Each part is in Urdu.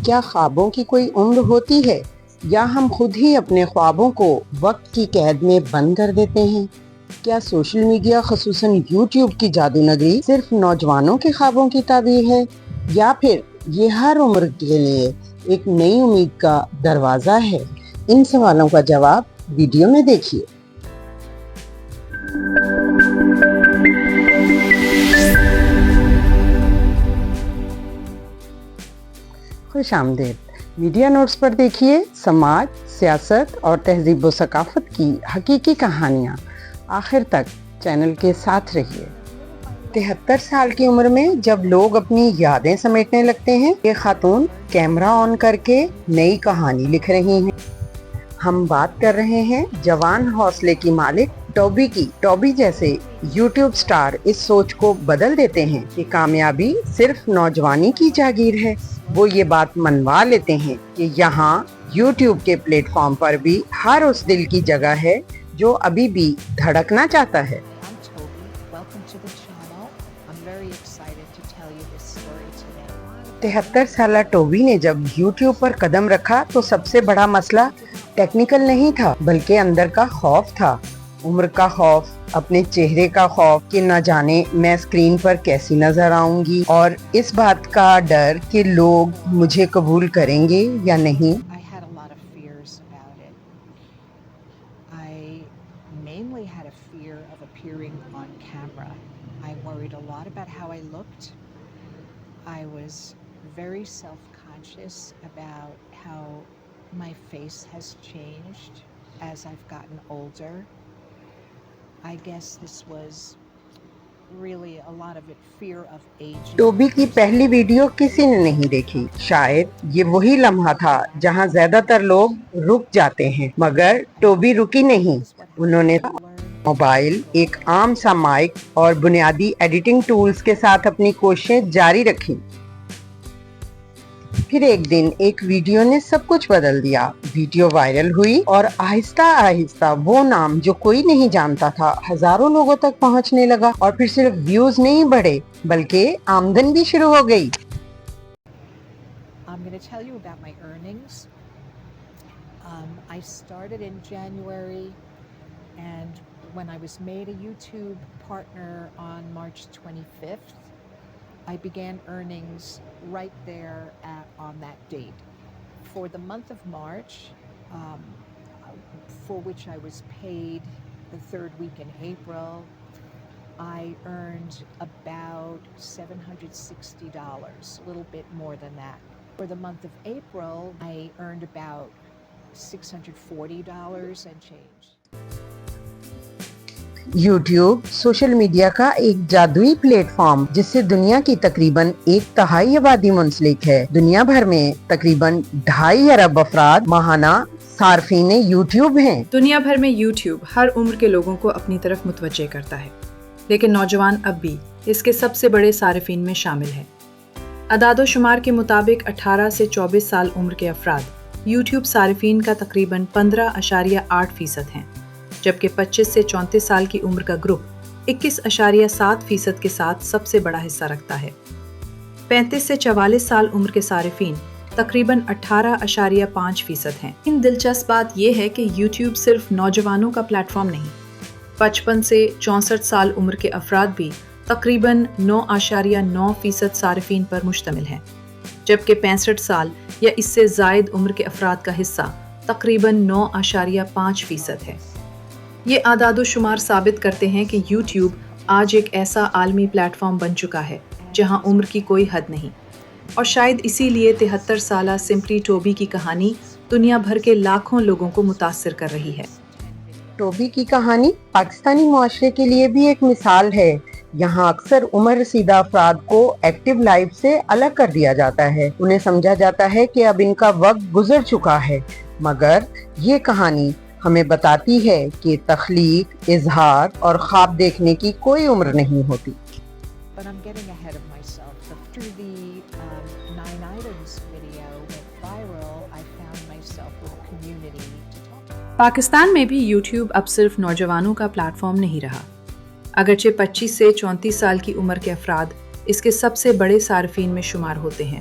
کیا خوابوں کی کوئی عمر ہوتی ہے یا ہم خود ہی اپنے خوابوں کو وقت کی قید میں بند کر دیتے ہیں؟ کیا سوشل میڈیا خصوصاً یوٹیوب کی جادو نگری صرف نوجوانوں کے خوابوں کی تعبیر ہے یا پھر یہ ہر عمر کے لیے ایک نئی امید کا دروازہ ہے؟ ان سوالوں کا جواب ویڈیو میں دیکھیے۔ خوش آمدید۔ میڈیا نوٹس پر دیکھیے سماج، سیاست اور تہذیب و ثقافت کی حقیقی کہانیاں۔ آخر تک چینل کے ساتھ رہیے۔ 73 سال کی عمر میں جب لوگ اپنی یادیں سمیٹنے لگتے ہیں، یہ خاتون کیمرہ آن کر کے نئی کہانی لکھ رہی ہیں۔ ہم بات کر رہے ہیں جوان حوصلے کی مالک ٹوبی کی۔ ٹوبی جیسے یوٹیوب سٹار اس سوچ کو بدل دیتے ہیں کہ کامیابی صرف نوجوانی کی جاگیر ہے۔ وہ یہ بات منوا لیتے ہیں کہ یہاں یوٹیوب کے پلیٹ فارم پر بھی ہر اس دل کی جگہ ہے جو ابھی بھی دھڑکنا چاہتا ہے۔ 73 سالہ ٹوبی نے جب یوٹیوب پر قدم رکھا تو سب سے بڑا مسئلہ ٹیکنیکل نہیں تھا بلکہ اندر کا خوف تھا۔ عمر کا خوف، اپنے چہرے کا خوف کہ نہ جانے میں اسکرین پر کیسی نظر آؤں گی، اور اس بات کا ڈر کہ لوگ مجھے قبول کریں گے یا نہیں۔ I was very self-conscious about how my face has changed as I've gotten older. I guess this was really a lot of it fear of aging. ٹوبی کی پہلی ویڈیو کسی نے نہیں دیکھی۔ شاید یہ وہی لمحہ تھا جہاں زیادہ تر لوگ رک جاتے ہیں، مگر ٹوبی رکی نہیں۔ انہوں نے موبائل، ایک عام سا مائک اور بنیادی ایڈیٹنگ ٹولز کے ساتھ اپنی کوششیں جاری رکھیں۔ پھر ایک دن ایک ویڈیو نے سب کچھ بدل دیا۔ ویڈیو وائرل ہوئی اور آہستہ آہستہ وہ نام جو کوئی نہیں جانتا تھا ہزاروں لوگوں تک پہنچنے لگا، اور پھر صرف ویوز نہیں بڑھے بلکہ آمدن بھی شروع ہو گئی۔ I'm going to tell you about my earnings. I started in January, and when I was made a YouTube partner on March 25th, I began earnings right there on that date. For the month of March, for which I was paid the third week in April, I earned about $760, a little bit more than that. For the month of April, I earned about $640 and change. YouTube social media کا ایک جادوئی پلیٹ فارم جس سے دنیا کی تقریباً 1/3 آبادی منسلک ہے۔ دنیا بھر میں تقریباً 2.5 ارب افراد ماہانہ صارفین یوٹیوب ہیں۔ دنیا بھر میں یوٹیوب ہر عمر کے لوگوں کو اپنی طرف متوجہ کرتا ہے، لیکن نوجوان اب بھی اس کے سب سے بڑے صارفین میں شامل ہیں۔ اعداد و شمار کے مطابق 18 سے 24 سال عمر کے افراد یوٹیوب صارفین کا تقریباً 15.8% ہیں، جبکہ 25 سے 34 سال کی عمر کا گروپ 21.7% کے ساتھ سب سے بڑا حصہ رکھتا ہے۔ 35 سے 44 سال عمر کے صارفین تقریباً 18.5% ہیں۔ ان دلچسپ بات یہ ہے کہ یوٹیوب صرف نوجوانوں کا پلیٹ فارم نہیں، 55 سے 64 سال عمر کے افراد بھی تقریباً 9.9% صارفین پر مشتمل ہیں، جبکہ 65 سال یا اس سے زائد عمر کے افراد کا حصہ تقریباً 9.5% ہے۔ یہ اعداد و شمار ثابت کرتے ہیں کہ یوٹیوب آج ایک ایسا عالمی پلیٹ فارم بن چکا ہے جہاں عمر کی کوئی حد نہیں، اور شاید اسی لیے 73 سالہ سمپلی ٹوبی کی کہانی دنیا بھر کے لاکھوں لوگوں کو متاثر کر رہی ہے۔ ٹوبی کی کہانی پاکستانی معاشرے کے لیے بھی ایک مثال ہے۔ یہاں اکثر عمر رسیدہ افراد کو ایکٹیو لائف سے الگ کر دیا جاتا ہے۔ انہیں سمجھا جاتا ہے کہ اب ان کا وقت گزر چکا ہے، مگر یہ کہانی ہمیں بتاتی ہے کہ تخلیق، اظہار اور خواب دیکھنے کی کوئی عمر نہیں ہوتی۔ But I'm getting ahead of myself. After the 9 items video went viral, I found myself with a community to talk to. Pakistan میں بھی یوٹیوب اب صرف نوجوانوں کا پلیٹ فارم نہیں رہا، اگرچہ 25 سے 34 سال کی عمر کے افراد اس کے سب سے بڑے صارفین میں شمار ہوتے ہیں،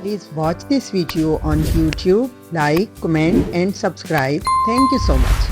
Please watch this video on YouTube, like, comment and subscribe. Thank you so much.